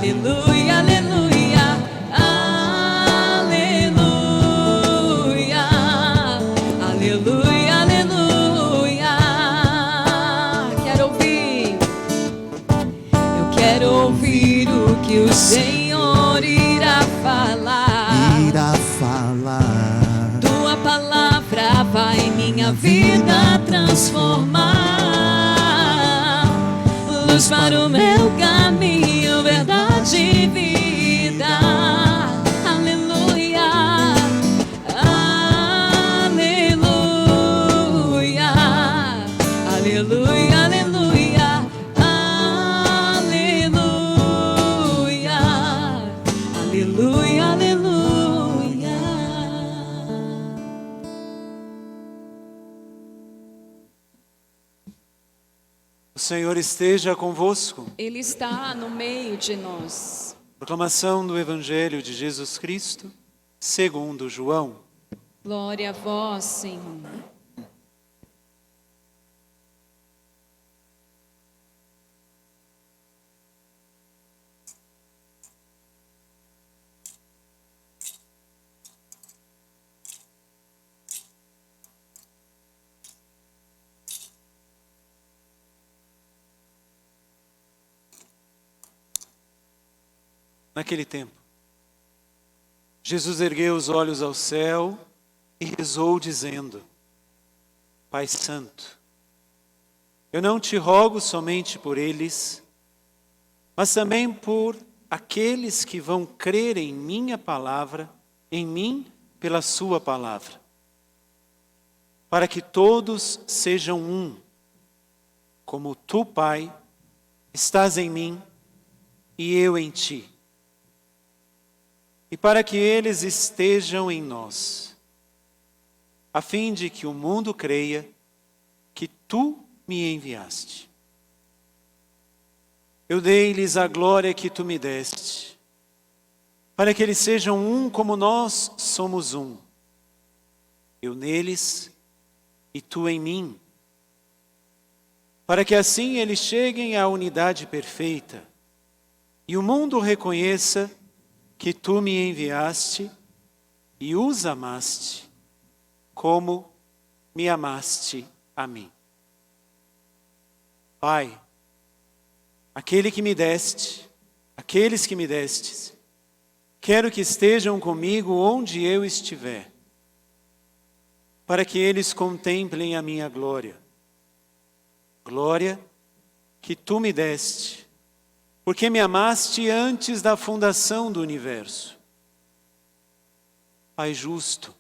aleluia, aleluia, aleluia, aleluia, aleluia. Quero ouvir, eu quero ouvir o que o Senhor irá falar. Irá falar. Tua palavra vai minha vida transformar. Luz para o meu caminho, verdade e vida. Aleluia, aleluia, aleluia, aleluia, aleluia, aleluia, aleluia. O Senhor esteja convosco. Ele está no meio de nós. Proclamação do Evangelho de Jesus Cristo, segundo João. Glória a vós, Senhor. Naquele tempo, Jesus ergueu os olhos ao céu e rezou dizendo: Pai Santo, eu não te rogo somente por eles, mas também por aqueles que vão crer em minha palavra, em mim pela sua palavra, para que todos sejam um, como tu, Pai, estás em mim e eu em ti. E para que eles estejam em nós, a fim de que o mundo creia que tu me enviaste. Eu dei-lhes a glória que tu me deste, para que eles sejam um como nós somos um. Eu neles e tu em mim, para que assim eles cheguem à unidade perfeita e o mundo reconheça que tu me enviaste e os amaste, como me amaste a mim. Pai, aqueles que me destes, quero que estejam comigo onde eu estiver, para que eles contemplem a minha glória. Glória que tu me deste, porque me amaste antes da fundação do universo. Pai justo,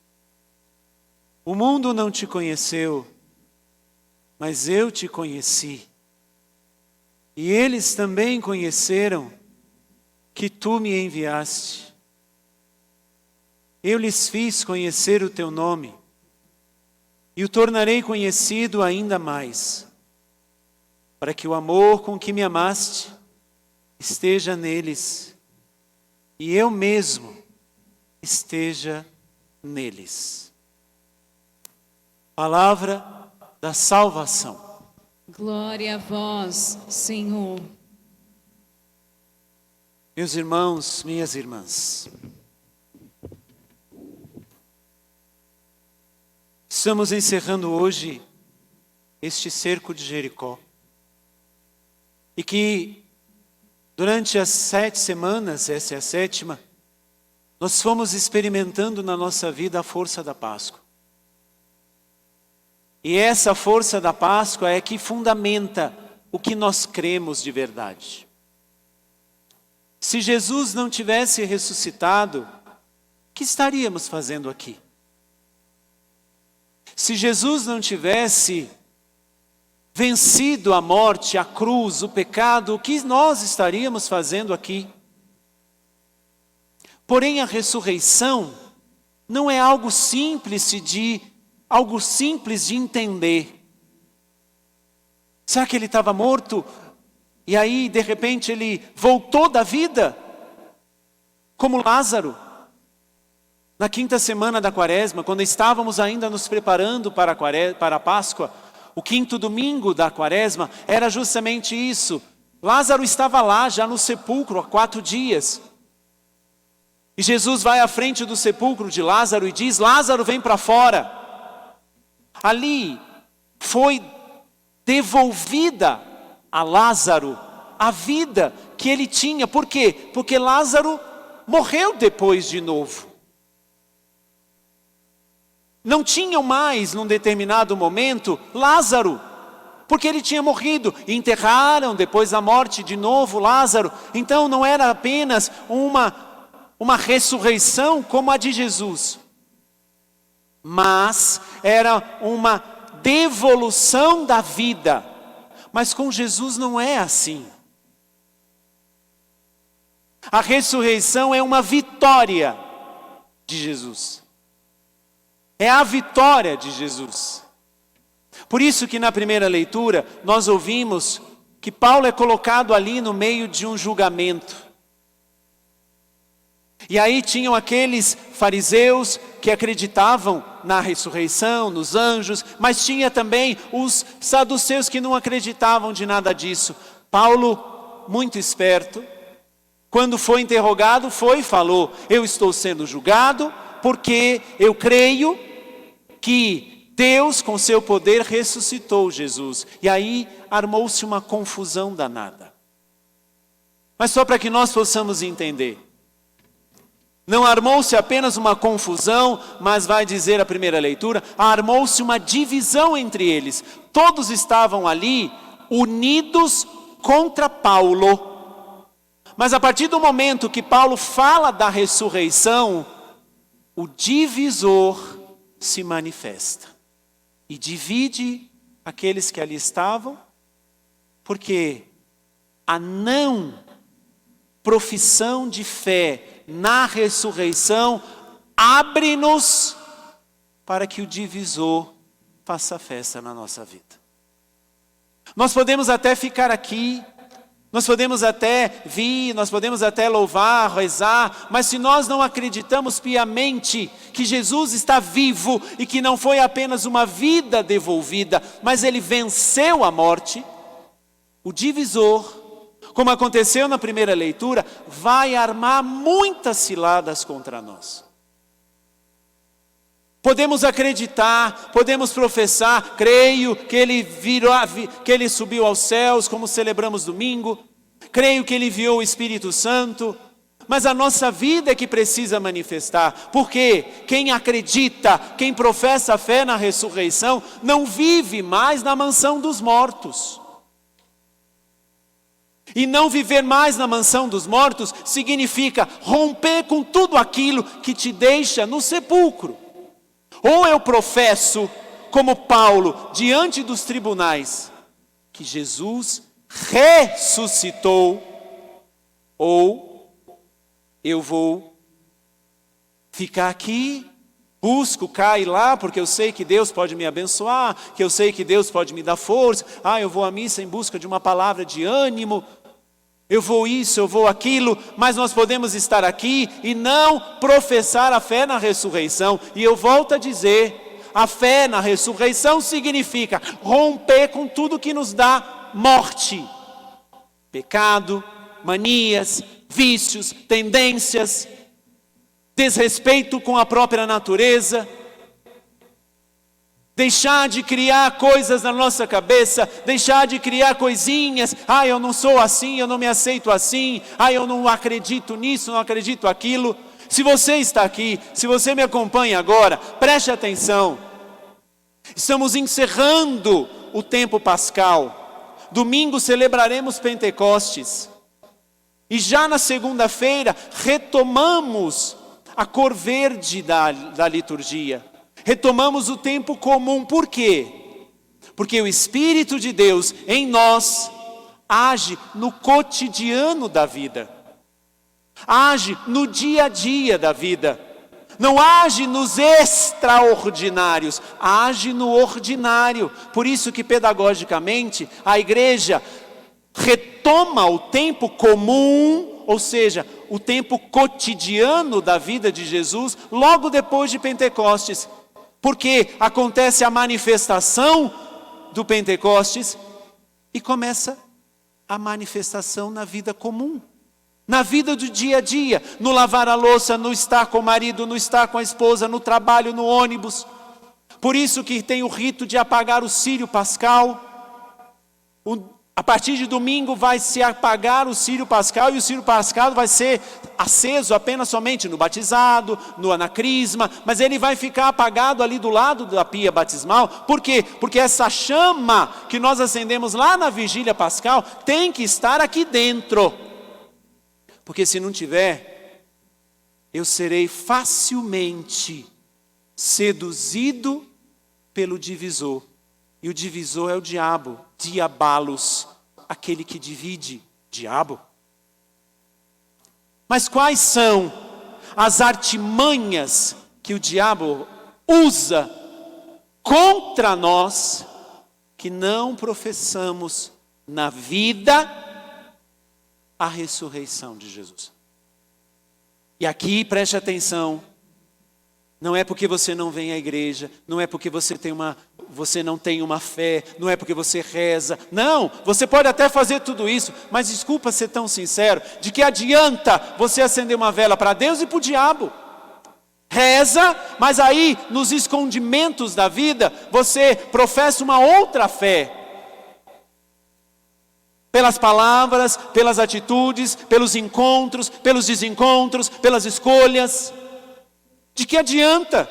o mundo não te conheceu, mas eu te conheci. E eles também conheceram que tu me enviaste. Eu lhes fiz conhecer o teu nome, e o tornarei conhecido ainda mais, para que o amor com que me amaste esteja neles, e eu mesmo esteja neles. Palavra da salvação. Glória a vós, Senhor. Meus irmãos, minhas irmãs, estamos encerrando hoje este cerco de Jericó, e que durante as 7 semanas, essa é a 7ª, nós fomos experimentando na nossa vida a força da Páscoa. E essa força da Páscoa é que fundamenta o que nós cremos de verdade. Se Jesus não tivesse ressuscitado, o que estaríamos fazendo aqui? Se Jesus não tivesse vencido a morte, a cruz, o pecado, o que nós estaríamos fazendo aqui? Porém, a ressurreição não é algo simples de entender. Será que ele estava morto e aí, de repente, ele voltou da vida? Como Lázaro. Na 5ª semana da Quaresma, quando estávamos ainda nos preparando para a Páscoa, o 5º domingo da Quaresma era justamente isso. Lázaro estava lá, já no sepulcro, há 4 dias. E Jesus vai à frente do sepulcro de Lázaro e diz: Lázaro, vem para fora. Ali foi devolvida a Lázaro a vida que ele tinha. Por quê? Porque Lázaro morreu depois de novo. Não tinham mais, num determinado momento, Lázaro, porque ele tinha morrido. E enterraram depois da morte de novo Lázaro. Então não era apenas uma ressurreição como a de Jesus, mas era uma devolução da vida. Mas com Jesus não é assim. A ressurreição é uma vitória de Jesus. É a vitória de Jesus. Por isso que na primeira leitura nós ouvimos que Paulo é colocado ali no meio de um julgamento. E aí tinham aqueles fariseus que acreditavam na ressurreição, nos anjos, mas tinha também os saduceus que não acreditavam de nada disso. Paulo, muito esperto, quando foi interrogado, falou: eu estou sendo julgado porque eu creio que Deus, com seu poder, ressuscitou Jesus. E aí armou-se uma confusão danada. Mas só para que nós possamos entender, não armou-se apenas uma confusão, mas vai dizer a primeira leitura, armou-se uma divisão entre eles. Todos estavam ali unidos contra Paulo. Mas a partir do momento que Paulo fala da ressurreição, o divisor se manifesta e divide aqueles que ali estavam, porque a não profissão de fé na ressurreição abre-nos para que o divisor faça festa na nossa vida. Nós podemos até ficar aqui, nós podemos até vir, nós podemos até louvar, rezar, mas se nós não acreditamos piamente que Jesus está vivo e que não foi apenas uma vida devolvida, mas ele venceu a morte, o divisor, como aconteceu na primeira leitura, vai armar muitas ciladas contra nós. Podemos acreditar, podemos professar, creio que ele subiu aos céus, como celebramos domingo, creio que ele enviou o Espírito Santo, mas a nossa vida é que precisa manifestar, porque quem acredita, quem professa a fé na ressurreição, não vive mais na mansão dos mortos. E não viver mais na mansão dos mortos significa romper com tudo aquilo que te deixa no sepulcro. Ou eu professo, como Paulo, diante dos tribunais, que Jesus ressuscitou, ou eu vou ficar aqui, busco cá e lá, porque eu sei que Deus pode me abençoar, que eu sei que Deus pode me dar força, eu vou à missa em busca de uma palavra de ânimo, eu vou isso, eu vou aquilo, mas nós podemos estar aqui e não professar a fé na ressurreição. E eu volto a dizer, a fé na ressurreição significa romper com tudo que nos dá morte. Pecado, manias, vícios, tendências, desrespeito com a própria natureza. Deixar de criar coisas na nossa cabeça, deixar de criar coisinhas, eu não sou assim, eu não me aceito assim, eu não acredito nisso, não acredito aquilo. Se você está aqui, se você me acompanha agora, preste atenção. Estamos encerrando o tempo pascal. Domingo celebraremos Pentecostes. E já na segunda-feira retomamos a cor verde da liturgia. Retomamos o tempo comum. Por quê? Porque o Espírito de Deus em nós age no cotidiano da vida. Age no dia a dia da vida. Não age nos extraordinários, age no ordinário. Por isso que pedagogicamente a igreja retoma o tempo comum, ou seja, o tempo cotidiano da vida de Jesus, logo depois de Pentecostes. Porque acontece a manifestação do Pentecostes e começa a manifestação na vida comum. Na vida do dia a dia, no lavar a louça, no estar com o marido, no estar com a esposa, no trabalho, no ônibus. Por isso que tem o rito de apagar o círio pascal. A partir de domingo vai se apagar o círio pascal, e o círio pascal vai ser aceso apenas somente no batizado, no anacrisma, mas ele vai ficar apagado ali do lado da pia batismal. Por quê? Porque essa chama que nós acendemos lá na vigília pascal tem que estar aqui dentro. Porque se não tiver, eu serei facilmente seduzido pelo divisor. E o divisor é o diabo, diabolos, aquele que divide, diabo. Mas quais são as artimanhas que o diabo usa contra nós, que não professamos na vida a ressurreição de Jesus? E aqui preste atenção. Não é porque você não vem à igreja, não é porque você não tem uma fé, não é porque você reza. Não, você pode até fazer tudo isso, mas desculpa ser tão sincero, de que adianta você acender uma vela para Deus e para o diabo? Reza, mas aí nos escondimentos da vida você professa uma outra fé. Pelas palavras, pelas atitudes, pelos encontros, pelos desencontros, pelas escolhas. De que adianta?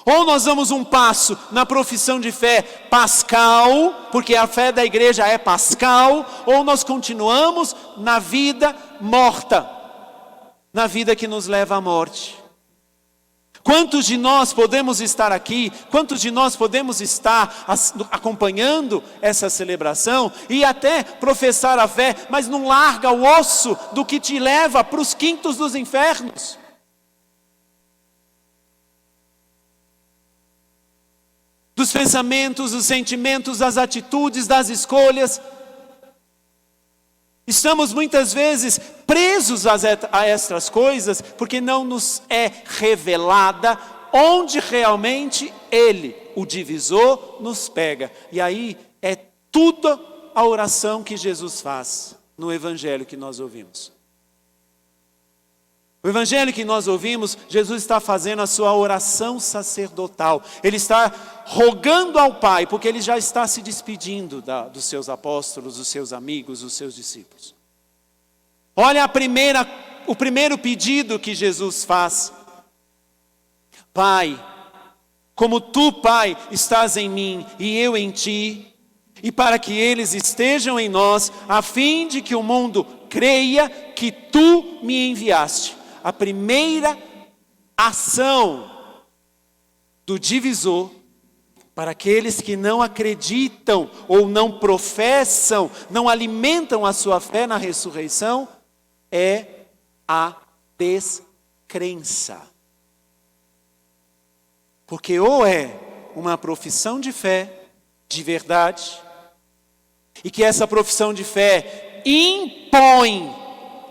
Ou nós damos um passo na profissão de fé pascal, porque a fé da igreja é pascal, ou nós continuamos na vida morta, na vida que nos leva à morte. Quantos de nós podemos estar aqui, quantos de nós podemos estar acompanhando essa celebração e até professar a fé, mas não larga o osso do que te leva para os quintos dos infernos? Dos pensamentos, dos sentimentos, das atitudes, das escolhas. Estamos muitas vezes presos a estas coisas, porque não nos é revelada onde realmente Ele, o divisor, nos pega. E aí é tudo a oração que Jesus faz no Evangelho que nós ouvimos. O Evangelho que nós ouvimos, Jesus está fazendo a sua oração sacerdotal. Ele está rogando ao Pai, porque Ele já está se despedindo dos seus apóstolos, dos seus amigos, dos seus discípulos. Olha o primeiro pedido que Jesus faz. Pai, como Tu, Pai, estás em mim e eu em Ti, e para que eles estejam em nós, a fim de que o mundo creia que Tu me enviaste. A primeira ação do divisor para aqueles que não acreditam ou não professam, não alimentam a sua fé na ressurreição, é a descrença. Porque ou é uma profissão de fé, de verdade, e que essa profissão de fé impõe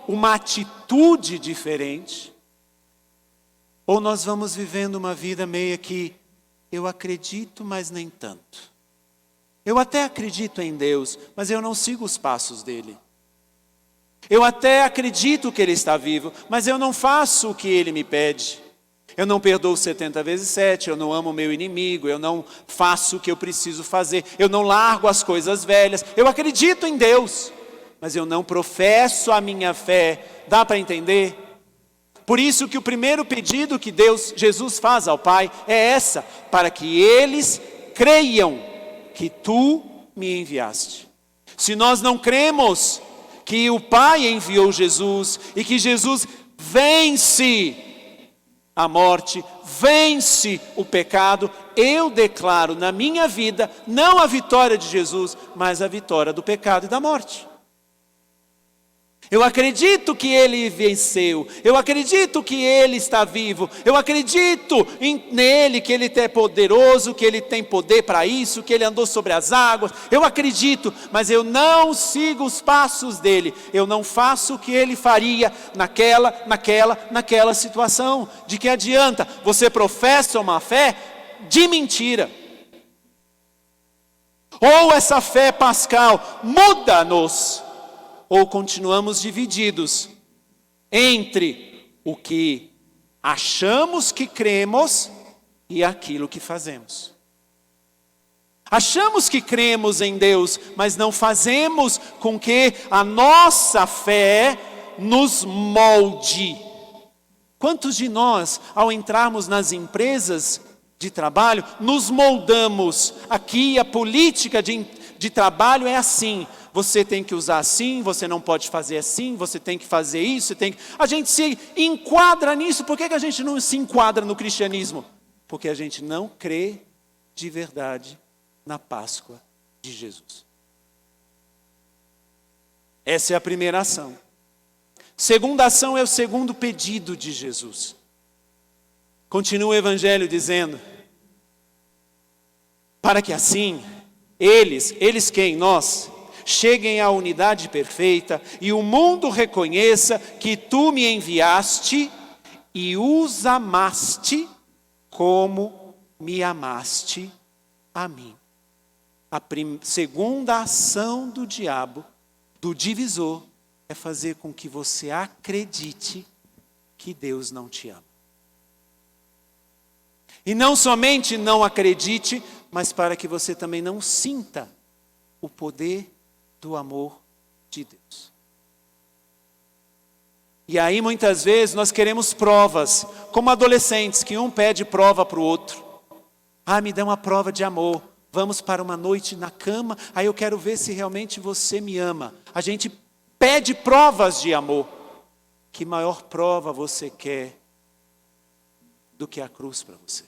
uma atitude diferente, ou nós vamos vivendo uma vida meio que eu acredito, mas nem tanto. Eu até acredito em Deus, mas eu não sigo os passos dele. Eu até acredito que Ele está vivo, mas eu não faço o que Ele me pede. Eu não perdoo 70 vezes 7, eu não amo o meu inimigo, eu não faço o que eu preciso fazer, eu não largo as coisas velhas. Eu acredito em Deus, mas eu não professo a minha fé. Dá para entender? Por isso que o primeiro pedido que Jesus faz ao Pai é essa, para que eles creiam que Tu me enviaste. Se nós não cremos que o Pai enviou Jesus e que Jesus vence a morte, vence o pecado, eu declaro na minha vida não a vitória de Jesus, mas a vitória do pecado e da morte. Eu acredito que Ele venceu, eu acredito que Ele está vivo, eu acredito nele, que Ele é poderoso, que Ele tem poder para isso, que Ele andou sobre as águas, eu acredito, mas eu não sigo os passos dEle, eu não faço o que Ele faria naquela situação. De que adianta? Você professa uma fé de mentira. Ou essa fé pascal muda-nos, ou continuamos divididos entre o que achamos que cremos e aquilo que fazemos. Achamos que cremos em Deus, mas não fazemos com que a nossa fé nos molde. Quantos de nós, ao entrarmos nas empresas de trabalho, nos moldamos? Aqui a política de trabalho é assim. Você tem que usar assim, você não pode fazer assim, você tem que fazer isso, A gente se enquadra nisso. Por que a gente não se enquadra no cristianismo? Porque a gente não crê de verdade na Páscoa de Jesus. Essa é a primeira ação. Segunda ação é o segundo pedido de Jesus. Continua o Evangelho dizendo: para que assim, eles quem? Nós, cheguem à unidade perfeita e o mundo reconheça que tu me enviaste e os amaste como me amaste a mim. A segunda ação do diabo, do divisor, é fazer com que você acredite que Deus não te ama. E não somente não acredite, mas para que você também não sinta o poder do amor de Deus. E aí muitas vezes nós queremos provas, como adolescentes, que um pede prova para o outro. Me dá uma prova de amor. Vamos para uma noite na cama, aí eu quero ver se realmente você me ama. A gente pede provas de amor. Que maior prova você quer do que a cruz para você?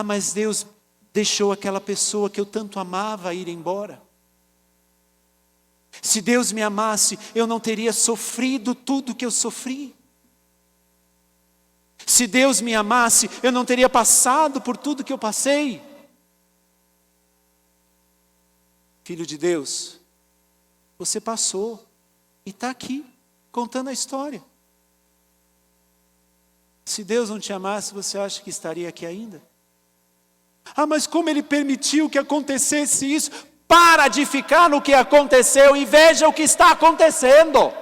Mas Deus deixou aquela pessoa que eu tanto amava ir embora. Se Deus me amasse, eu não teria sofrido tudo que eu sofri. Se Deus me amasse, eu não teria passado por tudo que eu passei. Filho de Deus, você passou e está aqui, contando a história. Se Deus não te amasse, você acha que estaria aqui ainda? Mas como Ele permitiu que acontecesse isso? Para de ficar no que aconteceu e veja o que está acontecendo.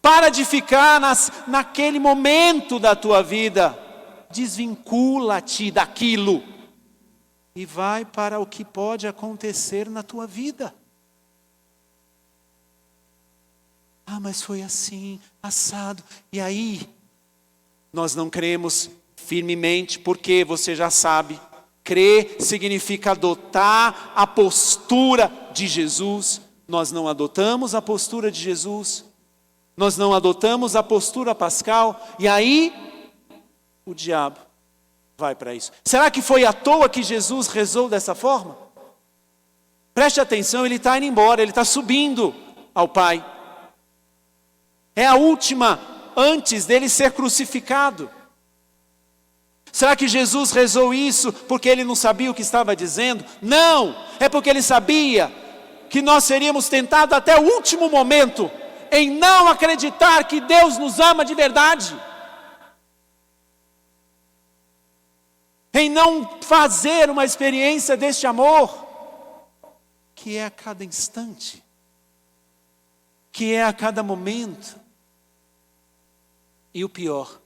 Para de ficar naquele momento da tua vida. Desvincula-te daquilo e vai para o que pode acontecer na tua vida. Mas foi assim, assado. E aí, nós não cremos firmemente, porque você já sabe, crer significa adotar a postura de Jesus. Nós não adotamos a postura de Jesus. Nós não adotamos a postura pascal, e aí o diabo vai para isso. Será que foi à toa que Jesus rezou dessa forma? Preste atenção, ele está indo embora, ele está subindo ao Pai. É a última antes dele ser crucificado. Será que Jesus rezou isso porque ele não sabia o que estava dizendo? Não, é porque ele sabia que nós seríamos tentados até o último momento em não acreditar que Deus nos ama de verdade, em não fazer uma experiência deste amor, que é a cada instante, que é a cada momento. E o pior,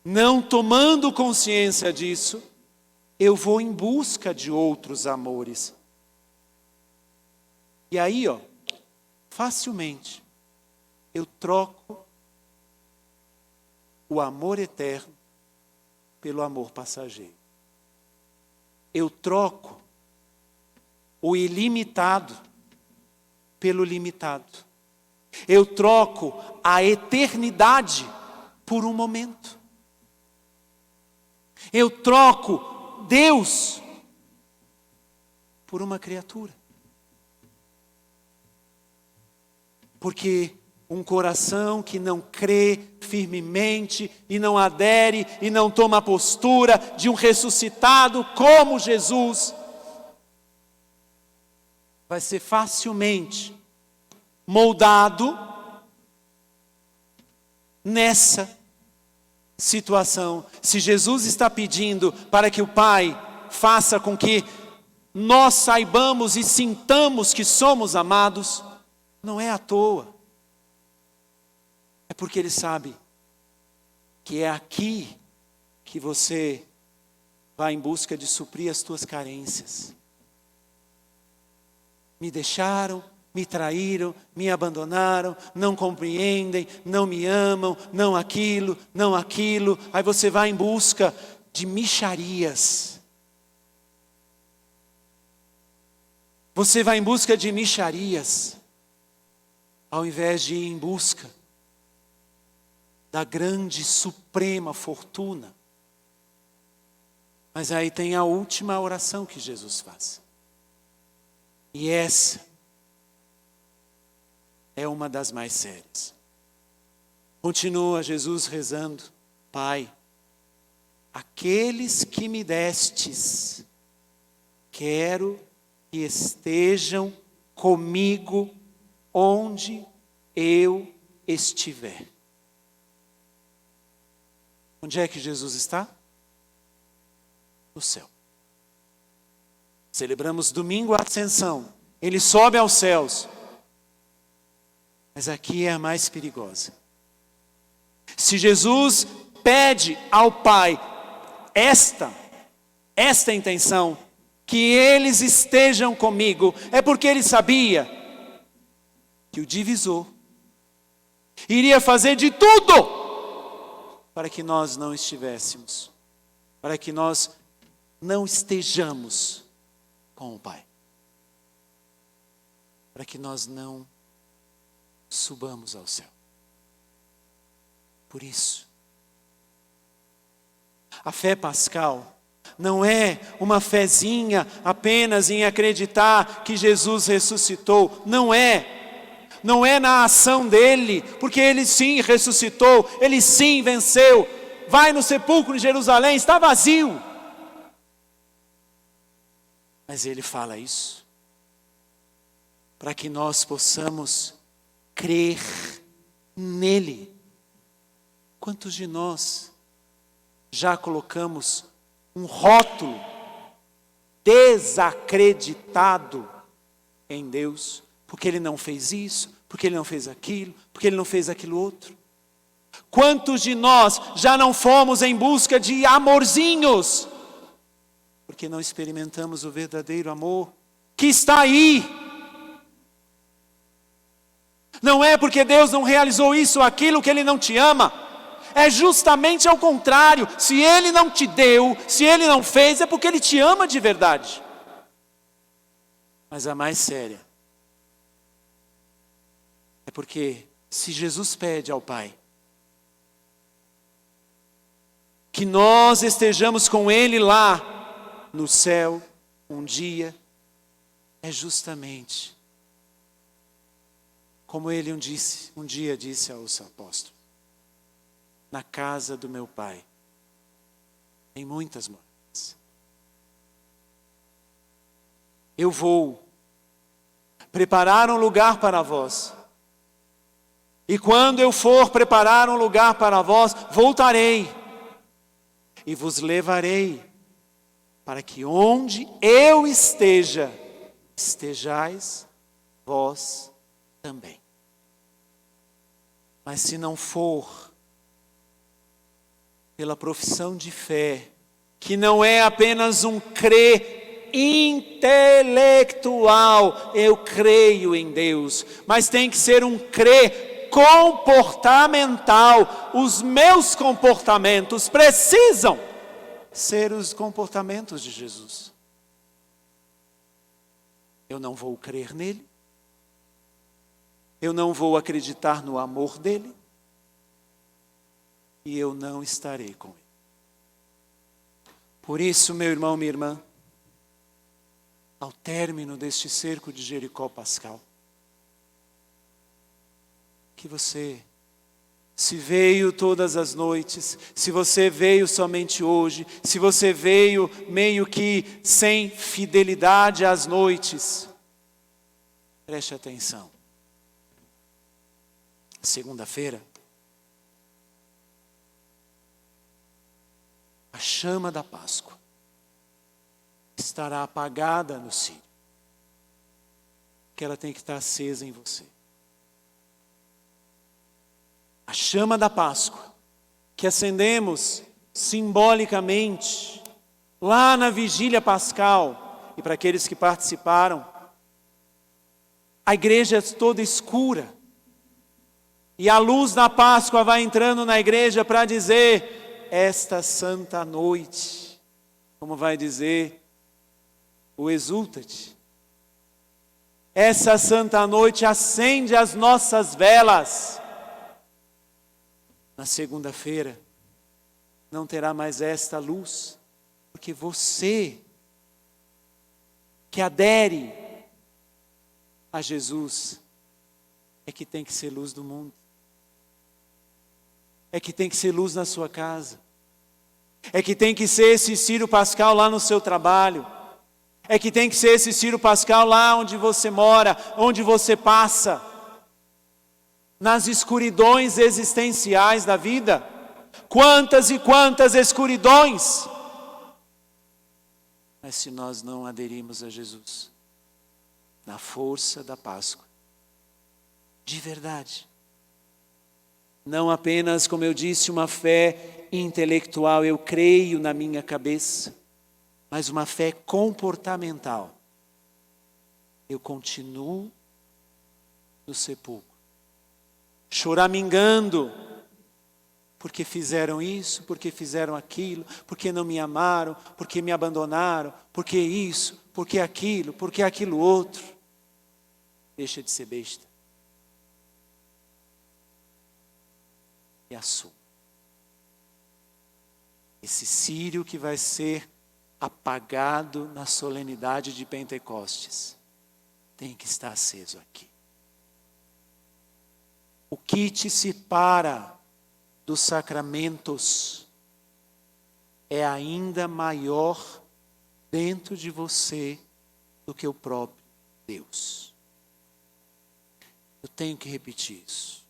não tomando consciência disso, eu vou em busca de outros amores. E aí, facilmente, eu troco o amor eterno pelo amor passageiro. Eu troco o ilimitado pelo limitado. Eu troco a eternidade por um momento. Eu troco Deus por uma criatura. Porque um coração que não crê firmemente e não adere e não toma a postura de um ressuscitado como Jesus, vai ser facilmente moldado nessa situação, se Jesus está pedindo para que o Pai faça com que nós saibamos e sintamos que somos amados, não é à toa. É porque Ele sabe que é aqui que você vai em busca de suprir as tuas carências. Me deixaram, me traíram, me abandonaram, não compreendem, não me amam, não aquilo, não aquilo. Aí você vai em busca de mixarias. Você vai em busca de mixarias, ao invés de ir em busca da grande, suprema fortuna. Mas aí tem a última oração que Jesus faz. E essa é uma das mais sérias. Continua Jesus rezando: Pai, aqueles que me destes, quero que estejam comigo onde eu estiver. Onde é que Jesus está? No céu. Celebramos domingo a ascensão. Ele sobe aos céus. Mas aqui é a mais perigosa. Se Jesus pede ao Pai esta intenção, que eles estejam comigo, é porque Ele sabia que o divisor iria fazer de tudo para que nós não estivéssemos, para que nós não estejamos com o Pai, para que nós não subamos ao céu. Por isso, a fé pascal não é uma fezinha apenas em acreditar que Jesus ressuscitou. Não é na ação dele, porque ele sim ressuscitou, ele sim venceu. Vai no sepulcro em Jerusalém, está vazio. Mas ele fala isso para que nós possamos crer nele. Quantos de nós já colocamos um rótulo desacreditado em Deus, porque Ele não fez isso, porque Ele não fez aquilo, porque Ele não fez aquilo outro? Quantos de nós já não fomos em busca de amorzinhos, porque não experimentamos o verdadeiro amor que está aí? Não é porque Deus não realizou isso ou aquilo que Ele não te ama. É justamente ao contrário. Se Ele não te deu, se Ele não fez, é porque Ele te ama de verdade. Mas a mais séria é porque se Jesus pede ao Pai que nós estejamos com Ele lá no céu um dia, é justamente como Ele um dia disse aos apóstolos: na casa do meu Pai tem muitas moradas. Eu vou preparar um lugar para vós. E quando eu for preparar um lugar para vós, voltarei e vos levarei, para que onde eu esteja, estejais vós também. Mas se não for pela profissão de fé, que não é apenas um crer intelectual, eu creio em Deus, mas tem que ser um crer comportamental. Os meus comportamentos precisam ser os comportamentos de Jesus. Eu não vou crer nele, eu não vou acreditar no amor dele, e eu não estarei com ele. Por isso, meu irmão, minha irmã, ao término deste cerco de Jericó pascal, que você, se veio todas as noites, se você veio somente hoje, se você veio meio que sem fidelidade às noites, preste atenção. Segunda-feira, a chama da Páscoa estará apagada no círio, que ela tem que estar acesa em você. A chama da Páscoa, que acendemos simbolicamente lá na vigília pascal, e para aqueles que participaram, a igreja é toda escura, e a luz da Páscoa vai entrando na igreja para dizer: esta santa noite, como vai dizer o Exultate, essa santa noite acende as nossas velas. Na segunda-feira não terá mais esta luz, porque você que adere a Jesus é que tem que ser luz do mundo. É que tem que ser luz na sua casa. É que tem que ser esse círio pascal lá no seu trabalho. É que tem que ser esse círio pascal lá onde você mora, onde você passa. Nas escuridões existenciais da vida. Quantas e quantas escuridões! Mas se nós não aderimos a Jesus, na força da Páscoa, de verdade, não apenas, como eu disse, uma fé intelectual, eu creio na minha cabeça, mas uma fé comportamental. Eu continuo no sepulcro, choramingando, porque fizeram isso, porque fizeram aquilo, porque não me amaram, porque me abandonaram, porque isso, porque aquilo outro. Deixa de ser besta. E assuma. Esse círio que vai ser apagado na solenidade de Pentecostes tem que estar aceso aqui. O que te separa dos sacramentos é ainda maior dentro de você do que o próprio Deus. Eu tenho que repetir isso.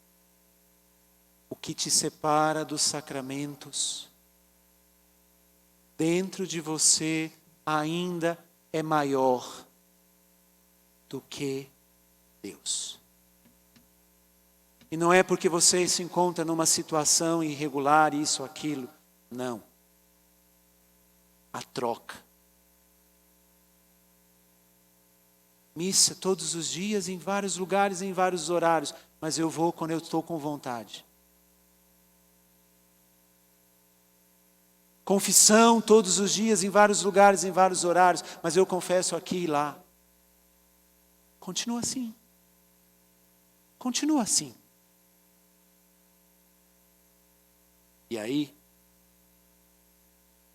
O que te separa dos sacramentos dentro de você ainda é maior do que Deus. E não é porque você se encontra numa situação irregular, isso, aquilo. Não. A troca. Missa todos os dias, em vários lugares, em vários horários. Mas eu vou quando eu estou com vontade. Confissão todos os dias, em vários lugares, em vários horários. Mas eu confesso aqui e lá. Continua assim. Continua assim. E aí,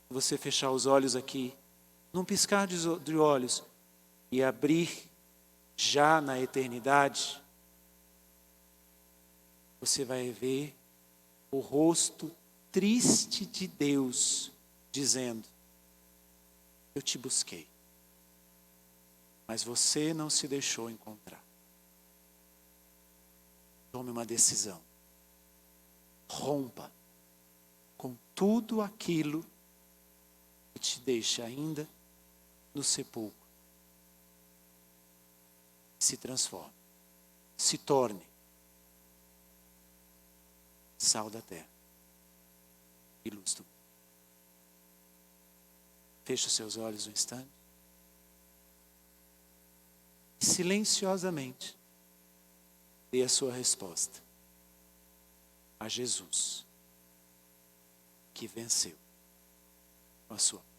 você fechar os olhos aqui, num piscar de olhos, e abrir já na eternidade, você vai ver o rosto triste de Deus, dizendo: eu te busquei, mas você não se deixou encontrar. Tome uma decisão. Rompa com tudo aquilo que te deixa ainda no sepulcro. Se transforme, se torne sal da terra e luz do mundo. Feche os seus olhos um instante. E silenciosamente dê a sua resposta a Jesus, que venceu com a sua